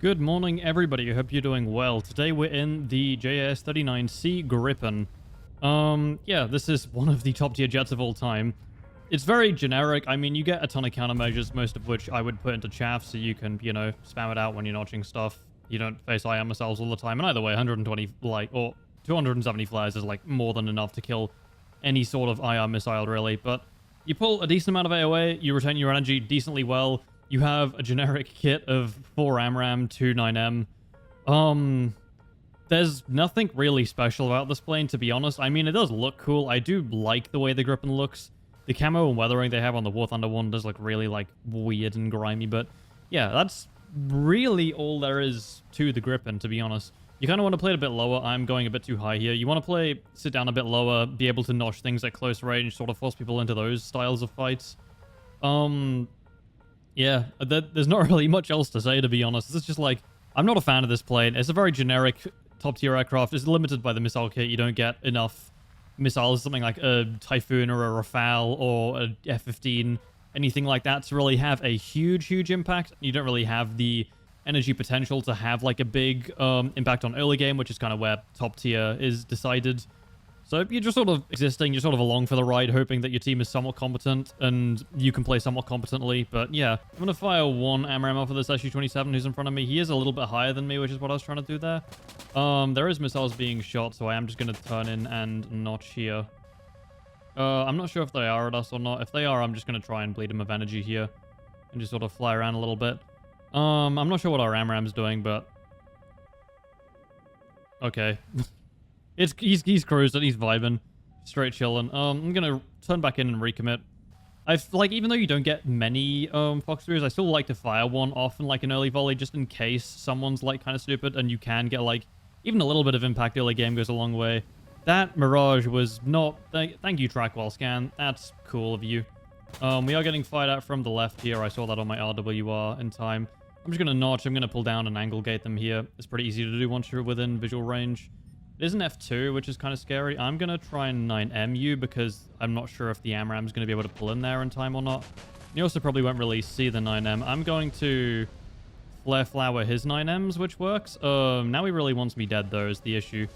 Good morning, everybody. I hope you're doing well. Today we're in the JAS39C Gripen. Yeah, this is one of the top tier jets of all time. It's very generic. I mean, you get a ton of countermeasures, most of which I would put into chaff so you can, you know, spam it out when you're notching stuff. You don't face IR missiles all the time. And either way, 120, or 270 flares is, more than enough to kill any sort of IR missile, really. But you pull a decent amount of AOA, you retain your energy decently well. You have a generic kit of 4 AMRAAM, 2 9M. There's nothing really special about this plane, to be honest. I mean, it does look cool. I do like the way the Gripen looks. The camo and weathering they have on the War Thunder one does look really, weird and grimy. But, yeah, that's really all there is to the Gripen, to be honest. You kind of want to play it a bit lower. I'm going a bit too high here. You want to sit down a bit lower, be able to notch things at close range, sort of force people into those styles of fights. Yeah, there's not really much else to say, to be honest. It's just I'm not a fan of this plane. It's a very generic top-tier aircraft. It's limited by the missile kit. You don't get enough missiles, something like a Typhoon or a Rafale or a F-15, anything like that to really have a huge, huge impact. You don't really have the energy potential to have, a big impact on early game, which is kind of where top-tier is decided. So you're just sort of existing, you're sort of along for the ride, hoping that your team is somewhat competent and you can play somewhat competently. But yeah, I'm going to fire one AMRAAM off of this SU-27 who's in front of me. He is a little bit higher than me, which is what I was trying to do there. There is missiles being shot, so I am just going to turn in and notch here. I'm not sure if they are at us or not. If they are, I'm just going to try and bleed them of energy here and just sort of fly around a little bit. I'm not sure what our AMRAAM's doing, but... Okay. He's cruising, he's vibing, straight chilling. I'm gonna turn back in and recommit. Even though you don't get many Fox 3s, I still like to fire one off in an early volley just in case someone's kind of stupid and you can get even a little bit of impact early game goes a long way. That Mirage was not... Thank you, Trackwell Scan. That's cool of you. We are getting fired at from the left here. I saw that on my RWR in time. I'm just gonna notch. I'm gonna pull down and angle gate them here. It's pretty easy to do once you're within visual range. It is an F2, which is kind of scary. I'm going to try and 9M you because I'm not sure if the AMRAAM is going to be able to pull in there in time or not. You also probably won't really see the 9M. I'm going to flare flower his 9Ms, which works. Now he really wants me dead, though, is the issue.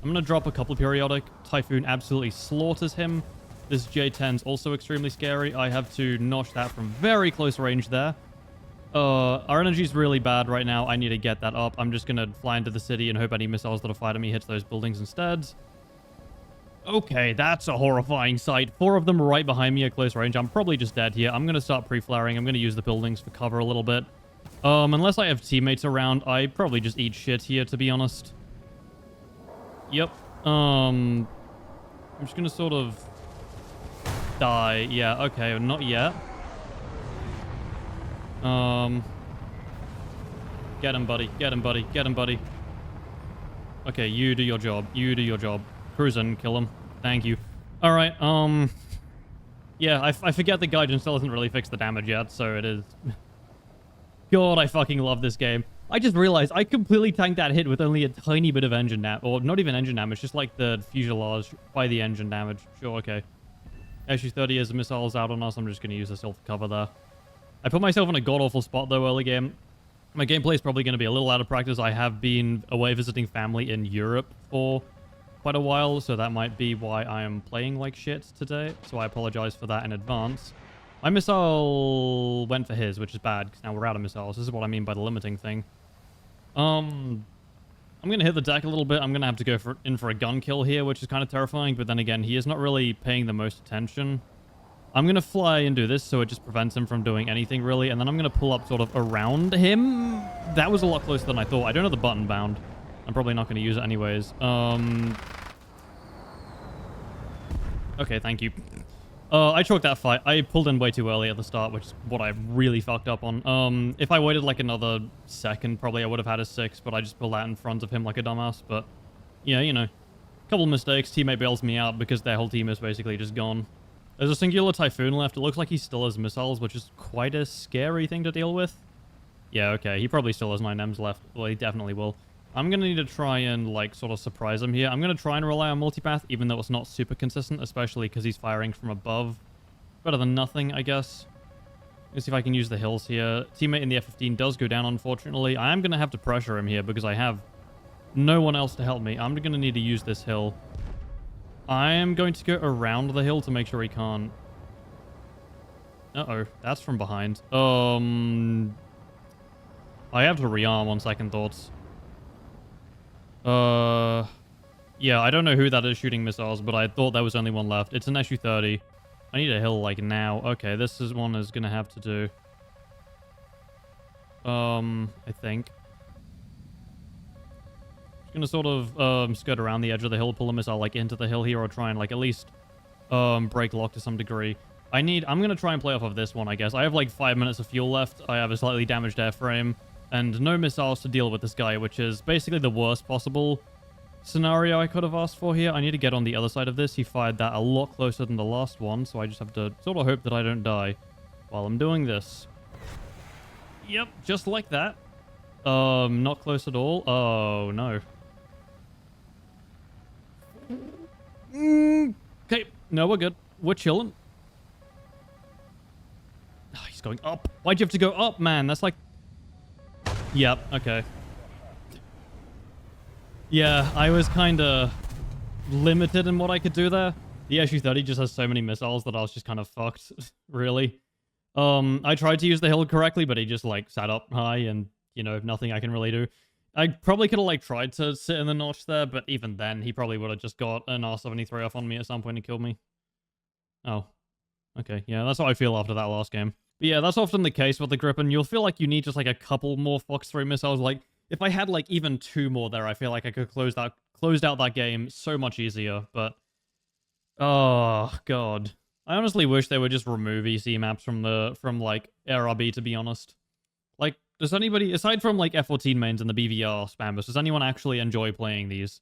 I'm going to drop a couple periodic. Typhoon absolutely slaughters him. This J10's also extremely scary. I have to notch that from very close range there. Our energy's really bad right now. I need to get that up. I'm just gonna fly into the city and hope any missiles that are fired at me hits those buildings instead. Okay, that's a horrifying sight. 4 of them right behind me at close range. I'm probably just dead here. I'm gonna start pre-flaring. I'm gonna use the buildings for cover a little bit. Unless I have teammates around, I probably just eat shit here, to be honest. Yep. I'm just gonna sort of die. Yeah, okay, not yet. Get him, buddy. Get him, buddy. Get him, buddy. Okay, you do your job. You do your job. Cruise in, kill him. Thank you. Alright, yeah, I forget the Gaijin still hasn't really fixed the damage yet, so it is... God, I fucking love this game. I just realized I completely tanked that hit with only a tiny bit of engine damage. Or not even engine damage, just the fuselage by the engine damage. Sure, okay. SU-30 as the missile's out on us. I'm just gonna use this for cover there. I put myself in a god-awful spot, though, early game. My gameplay is probably going to be a little out of practice. I have been away visiting family in Europe for quite a while, so that might be why I am playing like shit today. So I apologize for that in advance. My missile went for his, which is bad, because now we're out of missiles. This is what I mean by the limiting thing. I'm going to hit the deck a little bit. I'm going to have to go in for a gun kill here, which is kind of terrifying. But then again, he is not really paying the most attention. I'm going to fly and do this so it just prevents him from doing anything, really. And then I'm going to pull up sort of around him. That was a lot closer than I thought. I don't have the button bound. I'm probably not going to use it anyways. Okay, thank you. I choked that fight. I pulled in way too early at the start, which is what I really fucked up on. If I waited another second, probably I would have had a 6, but I just pulled that in front of him like a dumbass. But, yeah, you know. Couple mistakes. Teammate bails me out because their whole team is basically just gone. There's a singular Typhoon left. It looks like he still has missiles, which is quite a scary thing to deal with. Yeah, okay. He probably still has 9Ms left. Well, he definitely will. I'm going to need to try and, sort of surprise him here. I'm going to try and rely on multipath, even though it's not super consistent, especially because he's firing from above. Better than nothing, I guess. Let's see if I can use the hills here. Teammate in the F-15 does go down, unfortunately. I am going to have to pressure him here because I have no one else to help me. I'm going to need to use this hill. I am going to go around the hill to make sure he can't. Uh-oh, that's from behind. I have to rearm on second thoughts. Yeah, I don't know who that is shooting missiles, but I thought there was only one left. It's an SU-30. I need a hill, like, now. Okay, this is one is gonna have to do. I think. Just gonna sort of, skirt around the edge of the hill, pull a missile, like, into the hill here, or try and, like, at least, break lock to some degree. I'm gonna try and play off of this one, I guess. I have, like, 5 minutes of fuel left. I have a slightly damaged airframe, and no missiles to deal with this guy, which is basically the worst possible scenario I could have asked for here. I need to get on the other side of this. He fired that a lot closer than the last one, so I just have to sort of hope that I don't die while I'm doing this. Yep, just like that. Not close at all. Oh, no. Okay, no, we're good. We're chilling. Oh, he's going up. Why'd you have to go up, man? That's like... Yep, okay. Yeah, I was kind of limited in what I could do there. The SU-30 just has so many missiles that I was just kind of fucked, really. I tried to use the hill correctly, but he just, like, sat up high and, you know, nothing I can really do. I probably could have, like, tried to sit in the notch there, but even then, he probably would have just got an R-73 off on me at some point and killed me. Oh. Okay, yeah, that's how I feel after that last game. But yeah, that's often the case with the Gripen. You'll feel like you need just, like, a couple more Fox 3 missiles, like... If I had, like, even 2 more there, I feel like I could closed out that game so much easier, but... Oh, God. I honestly wish they would just remove EC maps from, like, ARB, to be honest. Like, does anybody, aside from, like, F-14 mains and the BVR spammers, does anyone actually enjoy playing these?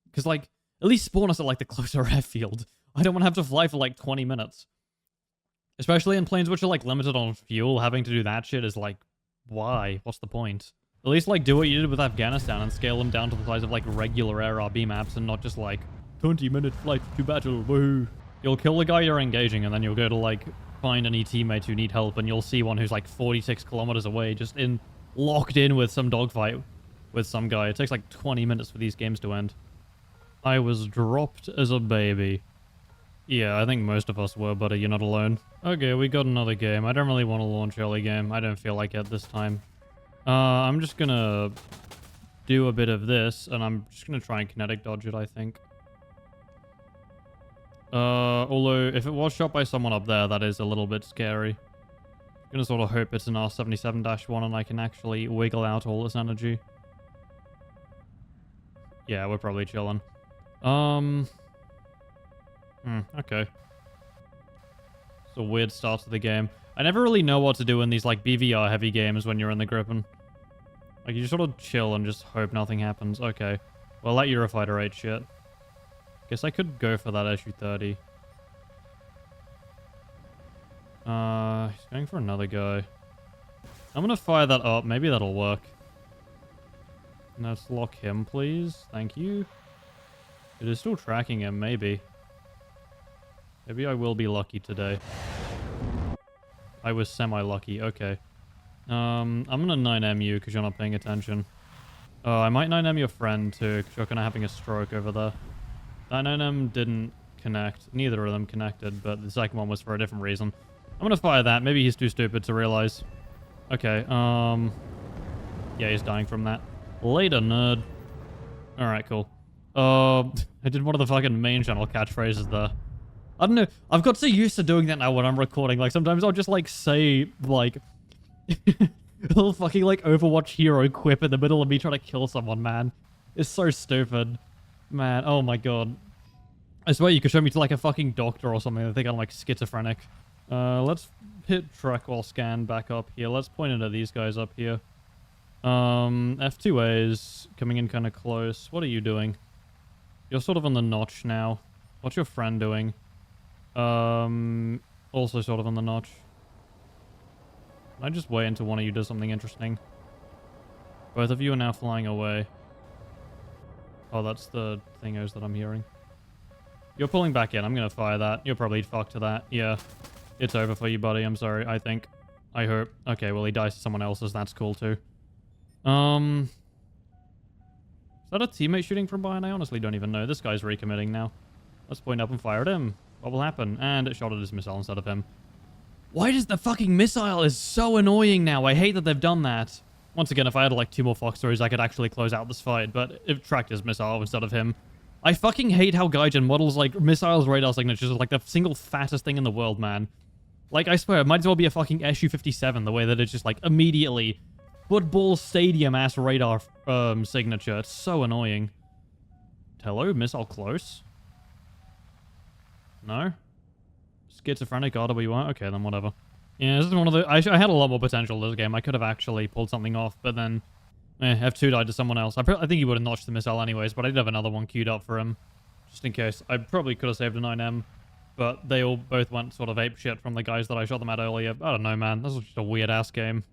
Because, like, at least spawn us at, like, the closer airfield. I don't want to have to fly for, like, 20 minutes. Especially in planes which are, like, limited on fuel, having to do that shit is, like, why? What's the point? At least, like, do what you did with Afghanistan and scale them down to the size of, like, regular ARB maps and not just, like, 20-minute flight to battle, woohoo. You'll kill the guy you're engaging and then you'll go to, like, find any teammates who need help and you'll see one who's, like, 46 kilometers away just locked in with some dogfight with some guy. It takes, like, 20 minutes for these games to end. I was dropped as a baby. Yeah, I think most of us were, buddy. You're not alone. Okay, we got another game. I don't really want to launch early game. I don't feel like it this time. I'm just gonna do a bit of this, and I'm just gonna try and kinetic dodge it, I think. Although, if it was shot by someone up there, that is a little bit scary. I'm gonna sort of hope it's an R-77-1 and I can actually wiggle out all this energy. Yeah, we're probably chilling. Okay. It's a weird start to the game. I never really know what to do in these, like, BVR heavy games when you're in the Gripen. Like, you just sort of chill and just hope nothing happens. Okay. Well, that Eurofighter ate shit. Guess I could go for that SU-30. He's going for another guy. I'm gonna fire that up. Maybe that'll work. Let's lock him, please. Thank you. It is still tracking him, maybe. Maybe I will be lucky today. I was semi-lucky. Okay. I'm gonna 9M you because you're not paying attention. Oh, I might 9M your friend too because you're kind of having a stroke over there. That 9M didn't connect. Neither of them connected, but the second one was for a different reason. I'm gonna fire that. Maybe he's too stupid to realize. Okay, yeah, he's dying from that. Later, nerd. Alright, cool. I did one of the fucking main channel catchphrases there. I don't know. I've got so used to doing that now when I'm recording. Like, sometimes I'll just, like, say, like... a little fucking, like, Overwatch hero quip in the middle of me trying to kill someone, man. It's so stupid. Man, oh my god. I swear you could show me to, like, a fucking doctor or something. I think I'm, like, schizophrenic. Let's hit track while scan back up here. Let's point it at these guys up here. F2A is coming in kind of close. What are you doing? You're sort of on the notch now. What's your friend doing? Also sort of on the notch. Can I just wait until one of you does something interesting? Both of you are now flying away. Oh, that's the thingos that I'm hearing. You're pulling back in. I'm gonna fire that. You're probably fucked to that. Yeah. It's over for you, buddy. I'm sorry. I think. I hope. Okay, well, he dies to someone else's. That's cool, too. Is that a teammate shooting from behind? I honestly don't even know. This guy's recommitting now. Let's point up and fire at him. What will happen? And it shot at his missile instead of him. Why does the fucking missile is so annoying now? I hate that they've done that. Once again, if I had like 2 more Fox stories, I could actually close out this fight, but it tracked his missile instead of him. I fucking hate how Gaijin models like missiles radar signatures are like the single fattest thing in the world, man. Like, I swear, it might as well be a fucking SU-57, the way that it's just like immediately football stadium-ass radar signature. It's so annoying. Hello? Missile close? No? Schizophrenic RWR? Okay, then whatever. Yeah, this is one of the... I had a lot more potential this game. I could have actually pulled something off, but then... F2 died to someone else. I think he would have notched the missile anyways, but I did have another one queued up for him. Just in case. I probably could have saved a 9M, but they all both went sort of apeshit from the guys that I shot them at earlier. I don't know, man. This was just a weird-ass game.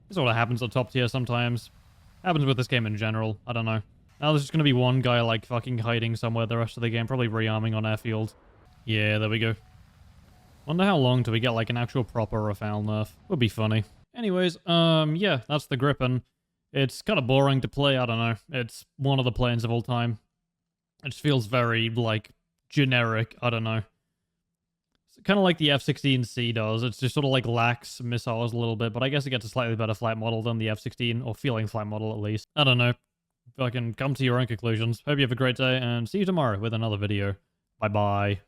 This sort of happens at top tier sometimes. Happens with this game in general. I don't know. Now there's just going to be one guy, like, fucking hiding somewhere the rest of the game. Probably rearming on airfield. Yeah, there we go. Wonder how long till we get, like, an actual proper Rafale nerf. Would be funny. Anyways, yeah, that's the Gripen. It's kind of boring to play, I don't know. It's one of the planes of all time. It just feels very, like, generic, I don't know. It's kind of like the F-16C does. It's just sort of, like, lacks missiles a little bit, but I guess it gets a slightly better flight model than the F-16, or feeling flight model at least. I don't know. Fucking come to your own conclusions. Hope you have a great day, and see you tomorrow with another video. Bye-bye.